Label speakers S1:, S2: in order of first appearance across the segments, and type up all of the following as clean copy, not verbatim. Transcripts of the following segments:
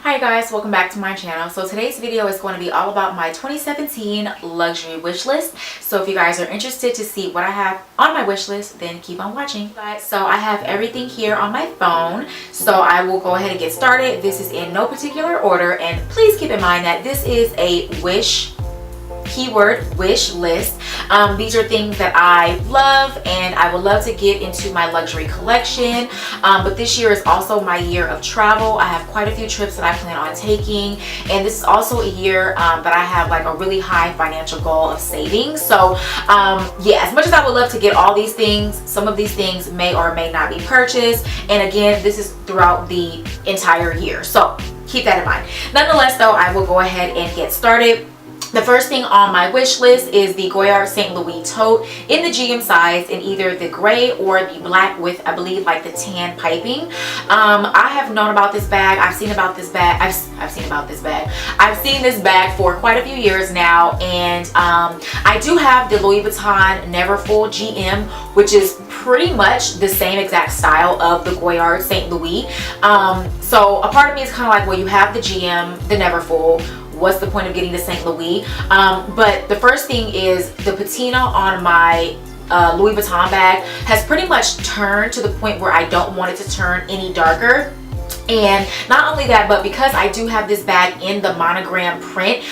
S1: Hi guys, welcome back to my channel. So today's video is going to be all about my 2017 luxury wish list. So if you guys are interested to see what I have on my wish list, then keep on watching. So I have everything here on my phone, so I will go ahead and get started. This is in no particular order, and please keep in mind that this is a keyword wish list. These are things that I love and I would love to get into my luxury collection, but this year is also my year of travel. I have quite a few trips that I plan on taking, and this is also a year that I have like a really high financial goal of saving. So yeah, as much as I would love to get all these things, some of these things may or may not be purchased, and again, this is throughout the entire year, so keep that in mind. Nonetheless though, I will go ahead and get started. The first thing on my wish list is the Goyard St. Louis tote in the GM size in either the gray or the black with, I believe, like the tan piping. I have known about this bag. I've seen about this bag. I've seen about this bag. I've seen this bag for quite a few years now, and I do have the Louis Vuitton Neverfull GM, which is pretty much the same exact style of the Goyard St. Louis. So a part of me is kind of like, well, you have the GM, the Neverfull. What's the point of getting the St. Louis? But the first thing is the patina on my Louis Vuitton bag has pretty much turned to the point where I don't want it to turn any darker. And not only that, but because I do have this bag in the monogram print,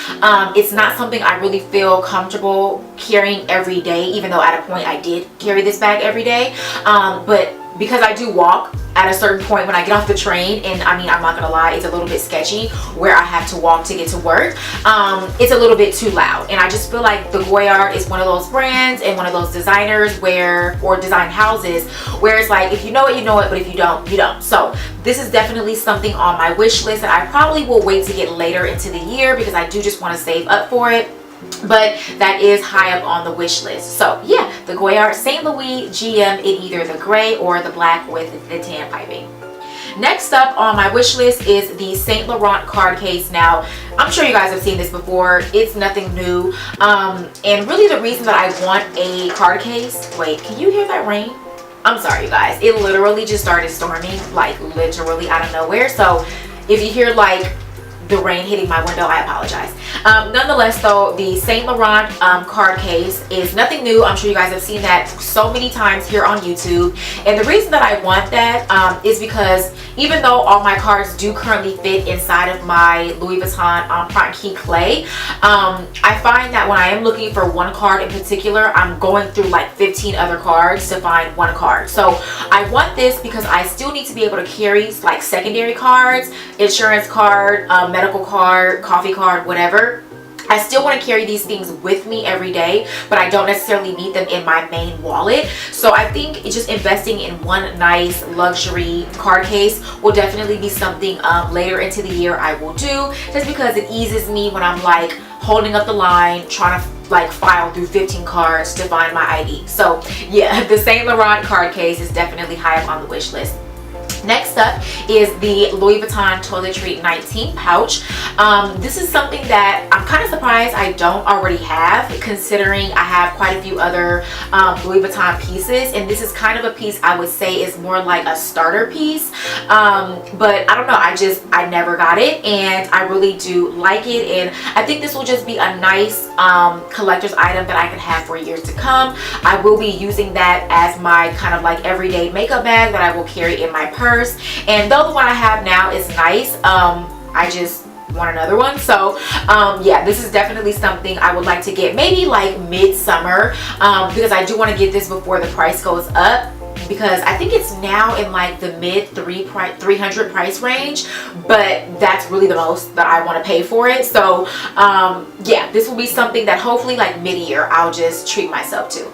S1: it's not something I really feel comfortable carrying every day, even though at a point I did carry this bag every day. But because I do walk at a certain point when I get off the train, and I mean, I'm not gonna lie, it's a little bit sketchy where I have to walk to get to work. It's a little bit too loud, and I just feel like the Goyard is one of those brands and one of those designers or design houses where it's like, if you know it, you know it, but if you don't, you don't. So this is definitely something on my wish list that I probably will wait to get later into the year because I do just want to save up for it. But that is high up on the wish list. So yeah, the Goyard St. Louis GM in either the gray or the black with the tan piping. Next up on my wish list is the Saint Laurent card case. Now, I'm sure you guys have seen this before. It's nothing new. And really the reason that I want a card case, wait, can you hear that rain? I'm sorry you guys, it literally just started storming, like literally out of nowhere. So if you hear like the rain hitting my window, I apologize. Nonetheless though, the Saint Laurent card case is nothing new. I'm sure you guys have seen that so many times here on YouTube, and the reason that I want that is because even though all my cards do currently fit inside of my Louis Vuitton Empreinte Key Clay, I find that when I am looking for one card in particular, I'm going through like 15 other cards to find one card. So I want this because I still need to be able to carry like secondary cards, insurance card, medical card, coffee card, whatever. I still want to carry these things with me every day, but I don't necessarily need them in my main wallet. So I think it's just investing in one nice luxury card case will definitely be something later into the year I will do, just because it eases me when I'm like holding up the line trying to like file through 15 cards to find my ID. So yeah, the Saint Laurent card case is definitely high up on the wish list. Next up is the Louis Vuitton Toiletry 19 pouch. This is something that I'm kind of surprised I don't already have, considering I have quite a few other Louis Vuitton pieces, and this is kind of a piece I would say is more like a starter piece. But I don't know, I never got it, and I really do like it, and I think this will just be a nice collector's item that I can have for years to come. I will be using that as my kind of like everyday makeup bag that I will carry in my purse. And though the one I have now is nice, I just want another one. So yeah, this is definitely something I would like to get maybe like mid-summer, because I do want to get this before the price goes up, because I think it's now in like the mid 300 price range, but that's really the most that I want to pay for it. So yeah, this will be something that hopefully like mid-year I'll just treat myself to.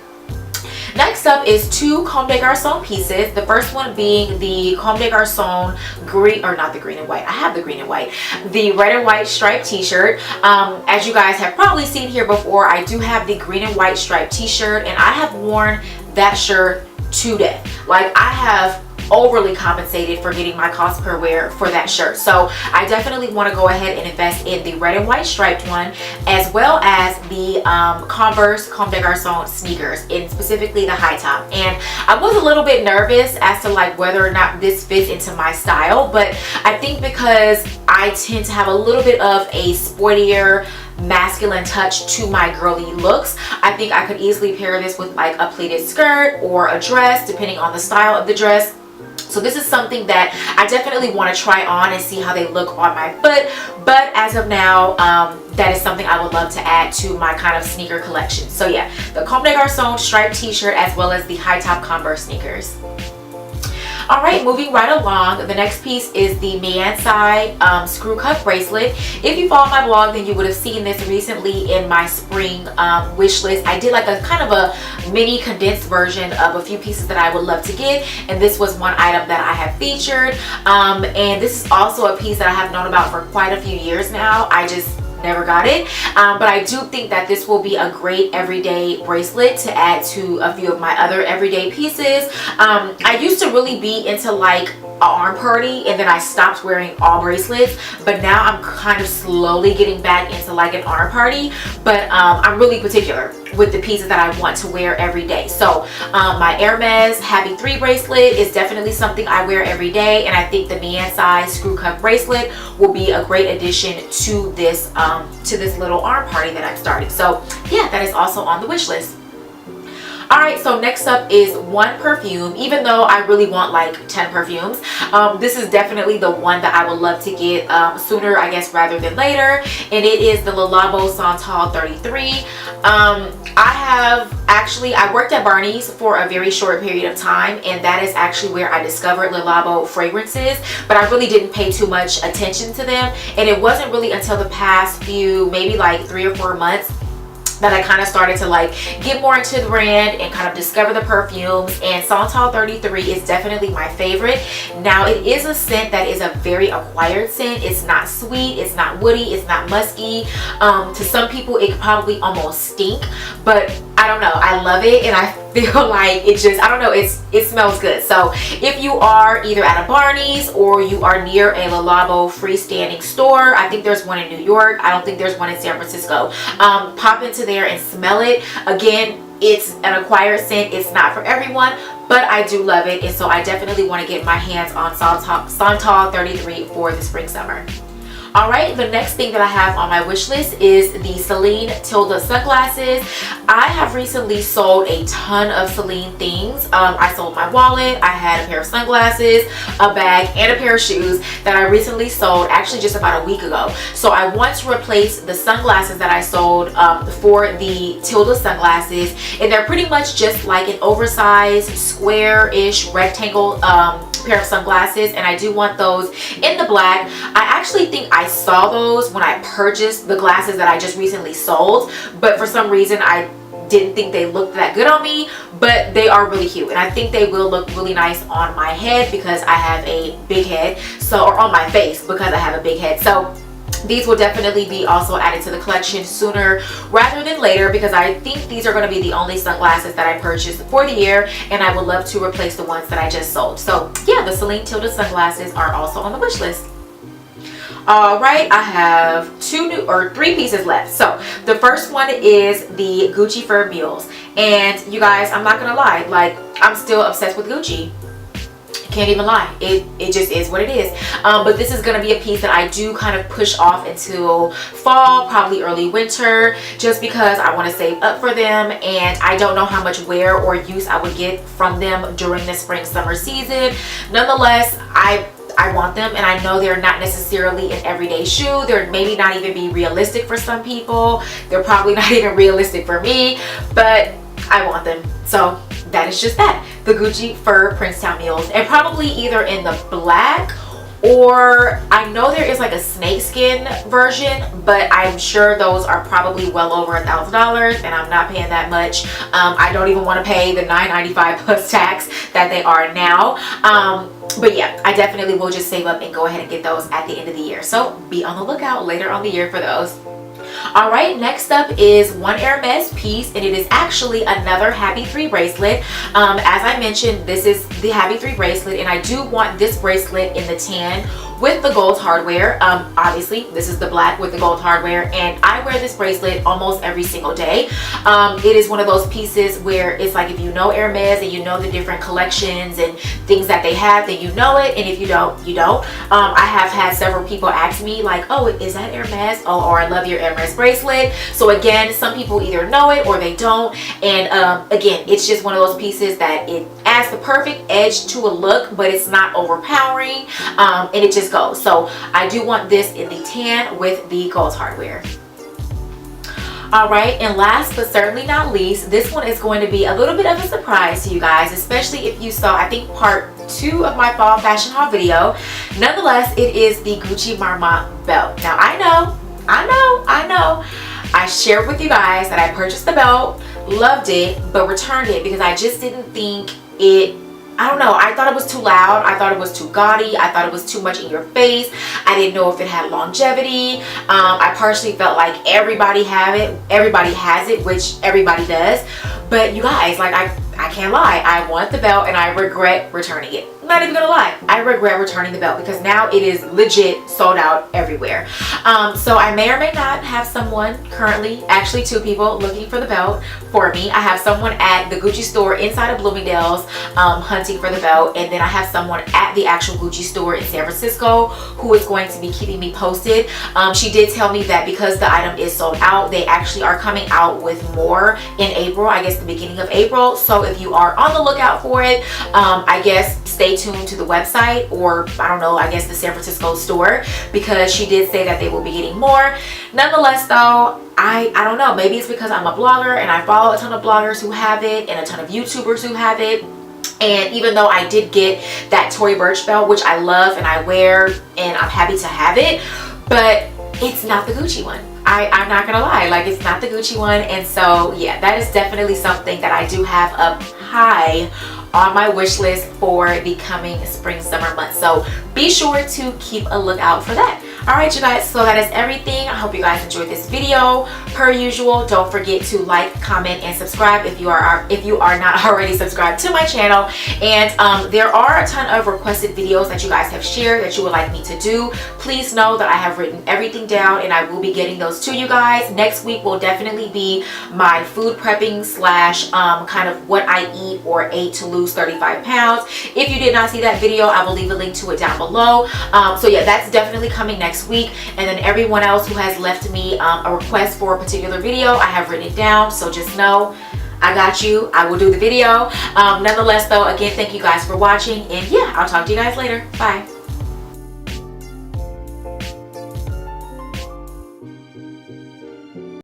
S1: Next up is two Comme des Garçons pieces. The first one being the Comme des Garçons green, or not the green and white, I have the green and white, the red and white striped t-shirt. As you guys have probably seen here before, I do have the green and white striped t-shirt, and I have worn that shirt to death. Like, I have overly compensated for getting my cost per wear for that shirt. So I definitely want to go ahead and invest in the red and white striped one, as well as the Converse Comme des Garçons sneakers, and specifically the high top. And I was a little bit nervous as to like whether or not this fits into my style, but I think because I tend to have a little bit of a sportier, masculine touch to my girly looks, I think I could easily pair this with like a pleated skirt or a dress, depending on the style of the dress. So this is something that I definitely want to try on and see how they look on my foot. But as of now, that is something I would love to add to my kind of sneaker collection. So yeah, the Comme des Garçons striped t-shirt, as well as the high top Converse sneakers. All right, moving right along, the next piece is the Miansai screw cuff bracelet. If you follow my blog, then you would have seen this recently in my spring wish list. I did like a kind of a mini condensed version of a few pieces that I would love to get, and this was one item that I have featured. And this is also a piece that I have known about for quite a few years now. I just never got it, but I do think that this will be a great everyday bracelet to add to a few of my other everyday pieces. I used to really be into like an arm party, and then I stopped wearing all bracelets, but now I'm kind of slowly getting back into like an arm party. But I'm really particular with the pieces that I want to wear every day. So my Hermes Happy 3 bracelet is definitely something I wear every day, and I think the Miansai screw cuff bracelet will be a great addition to this little arm party that I'm starting. So yeah, that is also on the wish list. Alright, so next up is one perfume. Even though I really want like 10 perfumes, this is definitely the one that I would love to get sooner, I guess, rather than later. And it is the Le Labo Santal 33. I worked at Barney's for a very short period of time, and that is actually where I discovered Le Labo fragrances, but I really didn't pay too much attention to them. And it wasn't really until the past few, maybe like 3 or 4 months, that I kind of started to like get more into the brand and kind of discover the perfumes, and Santal 33 is definitely my favorite. Now, it is a scent that is a very acquired scent. It's not sweet, it's not woody, it's not musky. To some people it could probably almost stink, but I don't know, I love it, and I feel like it just, I don't know, it smells good. So if you are either at a Barney's or you are near a Le Labo freestanding store, I think there's one in New York, I don't think there's one in San Francisco, pop into there and smell it. Again, it's an acquired scent, it's not for everyone, but I do love it, and so I definitely want to get my hands on Santal 33 for the spring summer. Alright, the next thing that I have on my wish list is the CELINE Tilda sunglasses. I have recently sold a ton of CELINE things. I sold my wallet, I had a pair of sunglasses, a bag, and a pair of shoes that I recently sold actually just about a week ago. So I want to replace the sunglasses that I sold for the Tilda sunglasses, and they're pretty much just like an oversized square-ish rectangle pair of sunglasses, and I do want those in the black. I actually think I saw those when I purchased the glasses that I just recently sold, but for some reason I didn't think they looked that good on me, but they are really cute, and I think they will look really nice on my head because I have a big head, so, or on my face because I have a big head. So these will definitely be also added to the collection sooner rather than later, because I think these are going to be the only sunglasses that I purchased for the year, and I would love to replace the ones that I just sold. So yeah, the CELINE Tilda sunglasses are also on the wish list. Alright, I have 3 pieces left. So the first one is the Gucci Fur Mules, and you guys, I'm not gonna lie, like, I'm still obsessed with Gucci. Can't even lie, it just is what it is. But this is gonna be a piece that I do kind of push off until fall, probably early winter, just because I want to save up for them, and I don't know how much wear or use I would get from them during the spring summer season. Nonetheless, I want them, and I know they're not necessarily an everyday shoe. They're maybe not even be realistic for some people. They're probably not even realistic for me, but I want them. So that is just that. The Gucci Fur Princetown Mules, and probably either in the black, or I know there is like a snakeskin version, but I'm sure those are probably well over $1,000, and I'm not paying that much. I don't even want to pay the $9.95 plus tax that they are now. But yeah, I definitely will just save up and go ahead and get those at the end of the year. So be on the lookout later on the year for those. All right, next up is one Hermes piece, and it is actually another Happy 3 bracelet. As I mentioned, this is the Happy 3 bracelet, and I do want this bracelet in the tan with the gold hardware. Obviously this is the black with the gold hardware, and I wear this bracelet almost every single day. It is one of those pieces where it's like, if you know Hermes and you know the different collections and things that they have, then you know it, and if you don't, you don't. I have had several people ask me like, oh, is that Hermes? Oh, or I love your Hermes bracelet. So again, some people either know it or they don't, and again, it's just one of those pieces that it adds the perfect edge to a look, but it's not overpowering, and it just goes. So I do want this in the tan with the gold hardware. All right, and last but certainly not least, this one is going to be a little bit of a surprise to you guys, especially if you saw, I think, part 2 of my fall fashion haul video. Nonetheless, it is the Gucci Marmont belt. Now I know I shared with you guys that I purchased the belt, loved it, but returned it because I just didn't think it, I don't know, I thought it was too loud, I thought it was too gaudy, I thought it was too much in your face, I didn't know if it had longevity. I partially felt like everybody has it, which everybody does, but you guys, like, I can't lie, I want the belt and I regret returning it. I'm not even gonna lie, I regret returning the belt because now it is legit sold out everywhere. So I may or may not have someone currently, actually 2 people, looking for the belt for me. I have someone at the Gucci store inside of Bloomingdale's hunting for the belt, and then I have someone at the actual Gucci store in San Francisco who is going to be keeping me posted. She did tell me that because the item is sold out, they actually are coming out with more in April, I guess the beginning of April. So if you are on the lookout for it, I guess stay tuned to the website, or I don't know, I guess the San Francisco store, because she did say that they will be getting more. Nonetheless though, I don't know, maybe it's because I'm a blogger and I follow a ton of bloggers who have it and a ton of YouTubers who have it. And even though I did get that Tory Burch belt, which I love and I wear and I'm happy to have it, but it's not the Gucci one. I'm not gonna lie, like, it's not the Gucci one. And so yeah, that is definitely something that I do have up high on my wish list for the coming spring summer months. So be sure to keep a lookout for that. All right, you guys, so that is everything. I hope you guys enjoyed this video. Per usual, don't forget to like, comment, and subscribe if you are not already subscribed to my channel. And there are a ton of requested videos that you guys have shared that you would like me to do. Please know that I have written everything down and I will be getting those to you guys. Next week will definitely be my food prepping slash kind of what I eat or ate to lose 35 pounds. If you did not see that video, I will leave a link to it down below. So yeah, that's definitely coming next week. And then everyone else who has left me a request for a particular video, I have written it down, so just know I got you. I will do the video. Nonetheless though, again, thank you guys for watching, and yeah, I'll talk to you guys later. Bye.